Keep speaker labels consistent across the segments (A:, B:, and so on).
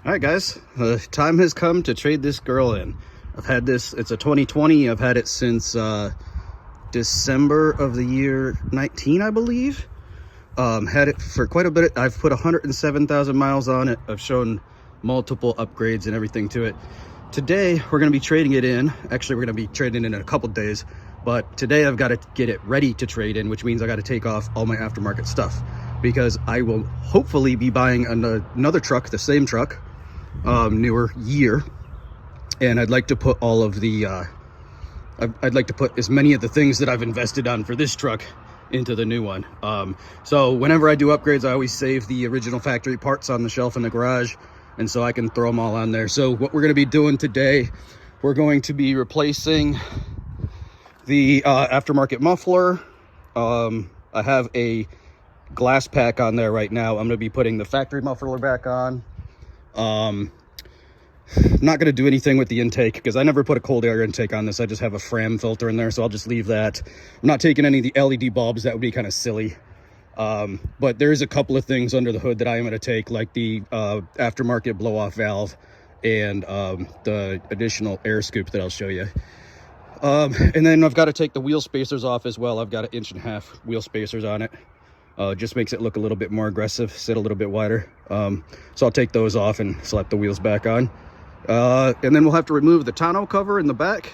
A: All right, guys, the time has come to trade this girl in. I've had this, it's a 2020. I've had it since December of the year 19, I believe. Had it for quite a bit. I've put 107,000 miles on it. I've shown multiple upgrades and everything to it. Today, we're going to be trading it in. Actually, we're going to be trading in a couple days. But today, I've got to get it ready to trade in, which means I got to take off all my aftermarket stuff. Because I will hopefully be buying another truck, the same truck, newer year. And I'd like to put all of the, I'd like to put as many of the things that I've invested on for this truck into the new one. So whenever I do upgrades, I always save the original factory parts on the shelf in the garage, and so I can throw them all on there. So what we're going to be doing today, we're going to be replacing the aftermarket muffler. I have a glass pack on there right now. I'm going to be putting the factory muffler back on. I'm not going to do anything with the intake because I never put a cold air intake on this. I just have a Fram filter in there, so I'll just leave that. I'm not taking any of the LED bulbs. That would be kind of silly. But there is a couple of things under the hood that I am going to take, like the aftermarket blow-off valve and the additional air scoop that I'll show you. And then I've got to take the wheel spacers off as well. I've got 1.5 inch wheel spacers on it. Just makes it look a little bit more aggressive, sit a little bit wider. So I'll take those off and slap the wheels back on. And then we'll have to remove the tonneau cover in the back.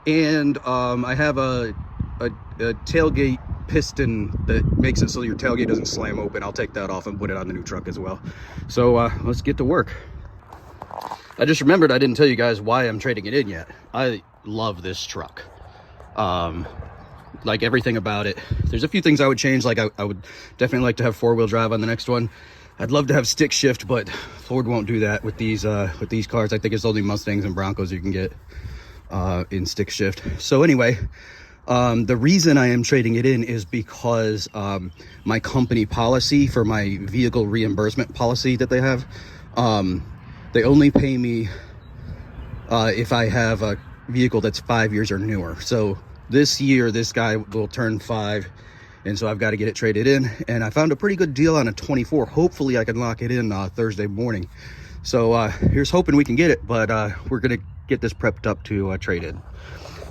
A: And I have a tailgate piston that makes it so your tailgate doesn't slam open. I'll take that off and put it on the new truck as well. So let's get to work. I just remembered I didn't tell you guys why I'm trading it in yet. I love this truck. Like everything about it. There's a few things I would change. Like I would definitely like to have 4-wheel drive on the next one. I'd love to have stick shift, but Ford won't do that with these cars. I think it's only Mustangs and Broncos you can get in stick shift. So anyway, the reason I am trading it in is because my company policy for my vehicle reimbursement policy that they have, they only pay me if I have a vehicle that's 5 years or newer. So this year, this guy will turn 5, and so I've got to get it traded in. And I found a pretty good deal on a 24. Hopefully, I can lock it in Thursday morning. So here's hoping we can get it, but we're going to get this prepped up to trade in.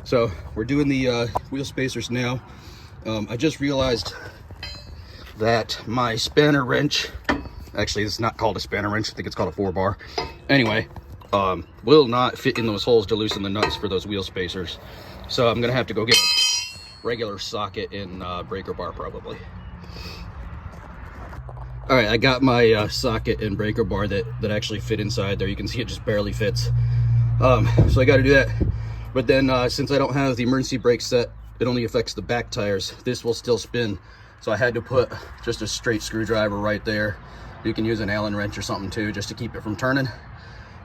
A: So we're doing the wheel spacers now. I just realized that my spanner wrench, actually, it's not called a spanner wrench. I think it's called a 4-bar. Anyway, will not fit in those holes to loosen the nuts for those wheel spacers. So I'm gonna have to go get a regular socket and breaker bar probably. All right, I got my socket and breaker bar that actually fit inside there. You can see it just barely fits. So I got to do that. But then since I don't have the emergency brake set, it only affects the back tires. This will still spin. So I had to put just a straight screwdriver right there. You can use an Allen wrench or something too, just to keep it from turning.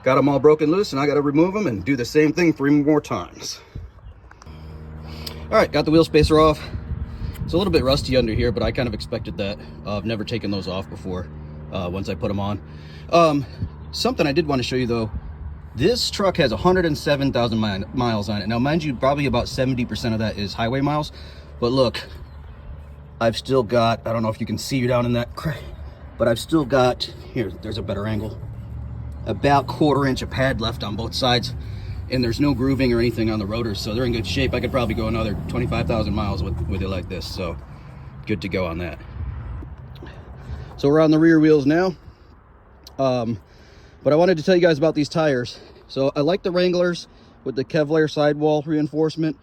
A: Got them all broken loose, and I got to remove them and do the same thing 3 more times. All right, got the wheel spacer off. It's a little bit rusty under here, but I kind of expected that. I've never taken those off before once I put them on. Something I did want to show you though, this truck has 107,000 miles on it. Now, mind you, probably about 70% of that is highway miles. But look, I've still got, I don't know if you can see down in that, but I've still got, here, there's a better angle, about 1/4 inch of pad left on both sides. And there's no grooving or anything on the rotors, so they're in good shape. I could probably go another 25,000 miles with it like this, so good to go on that. So we're on the rear wheels now. But I wanted to tell you guys about these tires. So I like the Wranglers with the Kevlar sidewall reinforcement.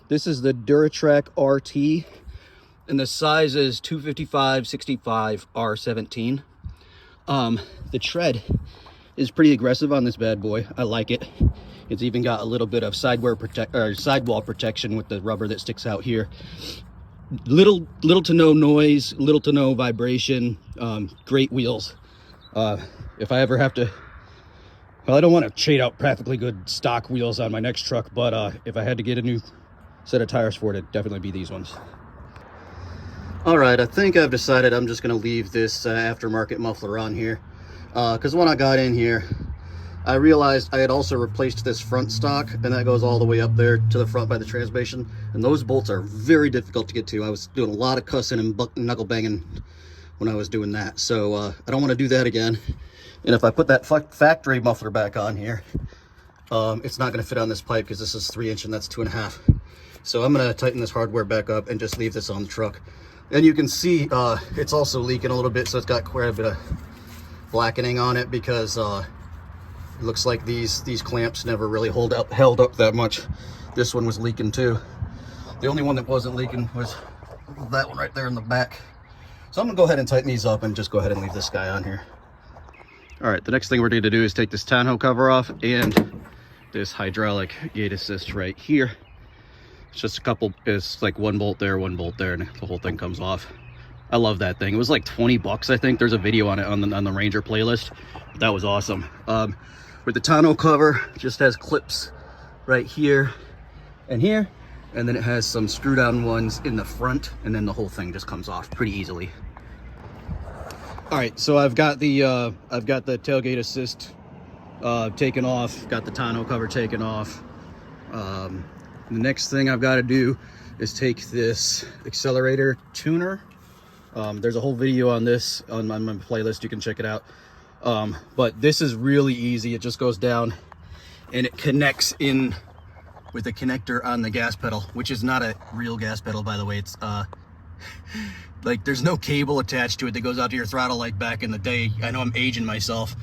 A: This is the Duratrac RT, and the size is 255/65 R17. The tread is pretty aggressive on this bad boy. I like it. It's even got a little bit of sidewall protection with the rubber that sticks out here. Little to no noise, little to no vibration. Great wheels. If I ever have to, well, I don't want to trade out practically good stock wheels on my next truck, but if I had to get a new set of tires for it, it'd definitely be these ones. All right, I think I've decided I'm just going to leave this aftermarket muffler on here, because when I got in here, I realized I had also replaced this front stock, and that goes all the way up there to the front by the transmission, and those bolts are very difficult to get to. I was doing a lot of cussing and knuckle banging when I was doing that. So I don't want to do that again. And if I put that factory muffler back on here, it's not going to fit on this pipe because this is 3" and that's 2.5. So I'm going to tighten this hardware back up and just leave this on the truck. And you can see it's also leaking a little bit, so it's got quite a bit of blackening on it because it looks like these clamps never really held up that much. This one was leaking too. The only one that wasn't leaking was that one right there in the back. So I'm gonna go ahead and tighten these up and just go ahead and leave this guy on here. All right, the next thing we're going to do is take this tonneau cover off and this hydraulic gate assist right here. It's just a couple, it's like 1 bolt there, 1 bolt there, and the whole thing comes off. I love that thing. It was like 20 bucks, I think. There's a video on it on the Ranger playlist. That was awesome. With the tonneau cover, just has clips right here and here, and then it has some screw down ones in the front, and then the whole thing just comes off pretty easily. All right, so I've got the tailgate assist taken off, got the tonneau cover taken off. The next thing I've got to do is take this accelerator tuner. There's a whole video on this on my playlist, you can check it out. But this is really easy. It just goes down and it connects in with a connector on the gas pedal, which is not a real gas pedal, by the way. It's like there's no cable attached to it that goes out to your throttle like back in the day. I know I'm aging myself,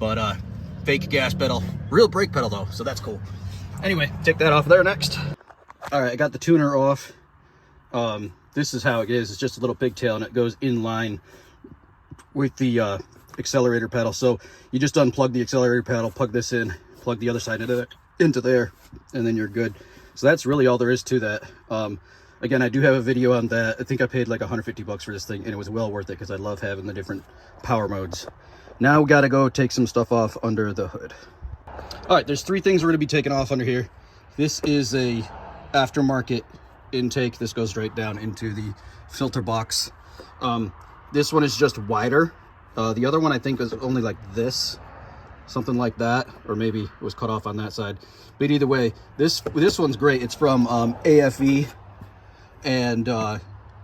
A: but fake gas pedal, real brake pedal though, so that's cool. Anyway, take that off there next. All right, I got the tuner off. This is how it is. It's just a little pigtail and it goes in line with the accelerator pedal. So you just unplug the accelerator pedal, plug this in, plug the other side into there, and then you're good. So that's really all there is to that. Again, I do have a video on that. I think I paid like 150 bucks for this thing, and it was well worth it because I love having the different power modes. Now we got to go take some stuff off under the hood. All right, there's 3 things we're going to be taking off under here. This is a aftermarket intake. This goes straight down into the filter box. This one is just wider. The other one I think is only like this, something like that, or maybe it was cut off on that side. But either way, this one's great. It's from AFE, and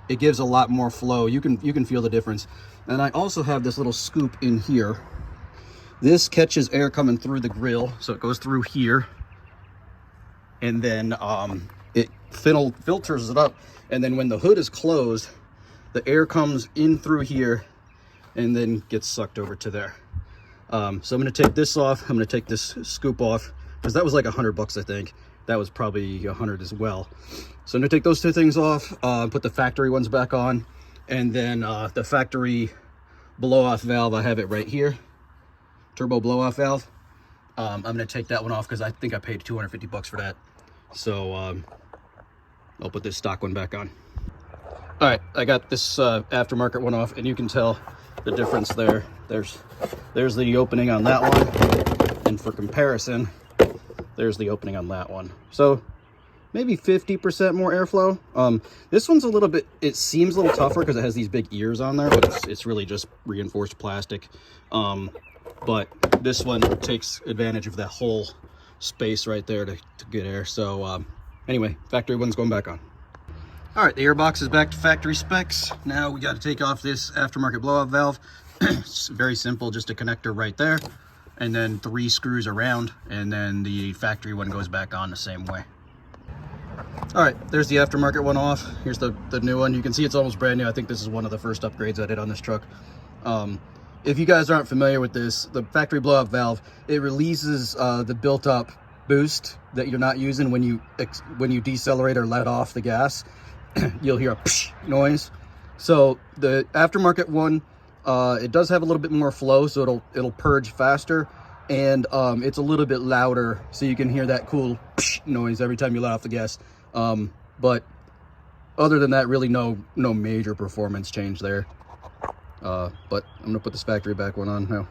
A: it gives a lot more flow. You can feel the difference. And I also have this little scoop in here. This catches air coming through the grill, so it goes through here, and then it filters it up, and then when the hood is closed, the air comes in through here and then gets sucked over to there. So I'm going to take this off. I'm going to take this scoop off because that was like 100 bucks, I think. That was probably 100 as well. So I'm going to take those 2 things off, put the factory ones back on, and then the factory blow-off valve, I have it right here, turbo blow-off valve. I'm going to take that one off because I think I paid 250 bucks for that. So I'll put this stock one back on. All right, I got this aftermarket one off, and you can tell the difference there. There's the opening on that one, and for comparison, there's the opening on that one. So maybe 50% more airflow. This one's a little bit, it seems a little tougher because it has these big ears on there, but it's really just reinforced plastic. But this one takes advantage of that whole space right there to get air. So anyway, factory one's going back on. All right, the airbox is back to factory specs. Now we got to take off this aftermarket blow-off valve. It's very simple, just a connector right there, and then 3 screws around, and then the factory one goes back on the same way. All right, there's the aftermarket one off. Here's the new one. You can see it's almost brand new. I think this is one of the first upgrades I did on this truck. If you guys aren't familiar with this, the factory blow-off valve, it releases the built-up boost that you're not using when you decelerate or let off the gas. You'll hear a psh noise. So the aftermarket one, it does have a little bit more flow, so it'll purge faster, and it's a little bit louder, so you can hear that cool psh noise every time you let off the gas. But other than that, really no major performance change there. But I'm gonna put this factory back one on now.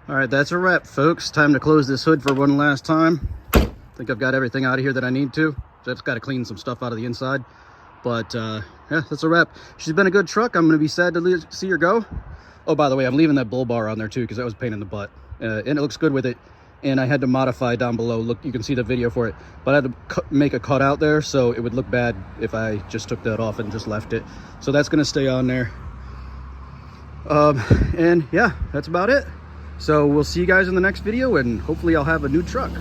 A: All right, that's a wrap, folks. Time to close this hood for one last time. I think I've got everything out of here that I need to. Just got to clean some stuff out of the inside. But yeah, that's a wrap. She's been a good truck. I'm going to be sad to see her go. Oh, by the way, I'm leaving that bull bar on there too because that was a pain in the butt. And it looks good with it. And I had to modify down below. Look, you can see the video for it. But I had to make a cut out there so it would look bad if I just took that off and just left it. So that's going to stay on there. And yeah, that's about it. So we'll see you guys in the next video, and hopefully I'll have a new truck.